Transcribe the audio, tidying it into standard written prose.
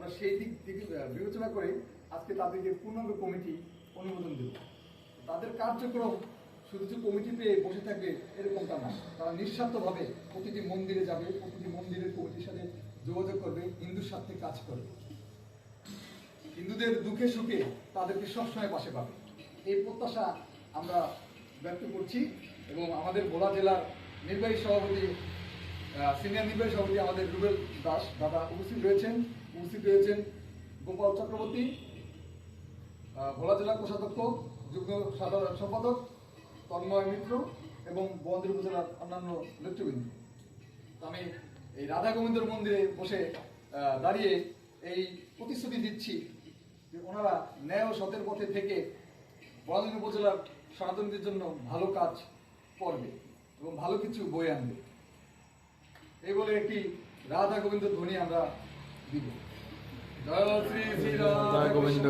আমরা সেই দিক থেকে বিবেচনা করে আজকে তাদেরকে পূর্ণাঙ্গ কমিটি অনুমোদন দেব। তাদের কার্যক্রম শুধু যে কমিটি পেয়ে বসে থাকবে এরকমটা না, তারা নিঃস্বার্থভাবে প্রতিটি মন্দিরে যাবে, প্রতিটি মন্দিরের কমিটির সাথে যোগাযোগ করবে, হিন্দুর স্বার্থে কাজ করবে, হিন্দুদের দুঃখে সুখে তাদেরকে সবসময় পাশে পাবে, এই প্রত্যাশা আমরা ব্যক্ত করছি। এবং আমাদের ভোলা জেলার নির্বাহী সভাপতি, সিনিয়র নির্বাহী সভাপতি আমাদের রুবেল দাস দাদা উপস্থিত রয়েছেন গোপাল চক্রবর্তী, ভোলা জেলা কোষাধ্যক্ষ, যুগ্ম সাধারণ সম্পাদক তন্ময় মিত্র এবং বন্দর উপজেলার অন্যান্য নেতৃবৃন্দ। আমি এই রাধা গোবিন্দর মন্দিরে বসে দাঁড়িয়ে এই প্রতিশ্রুতি দিচ্ছি যে ওনারা ন্যায় ও সতের পথে থেকে বড়াইল উপজেলার সনাতনীদের জন্য ভালো কাজ করবে এবং ভালো কিছু বয়ে আনবে। এই বলে একটি রাধা গোবিন্দ ধ্বনি আমরা দিব। জয় শ্রী শ্রী রাধা গোবিন্দ।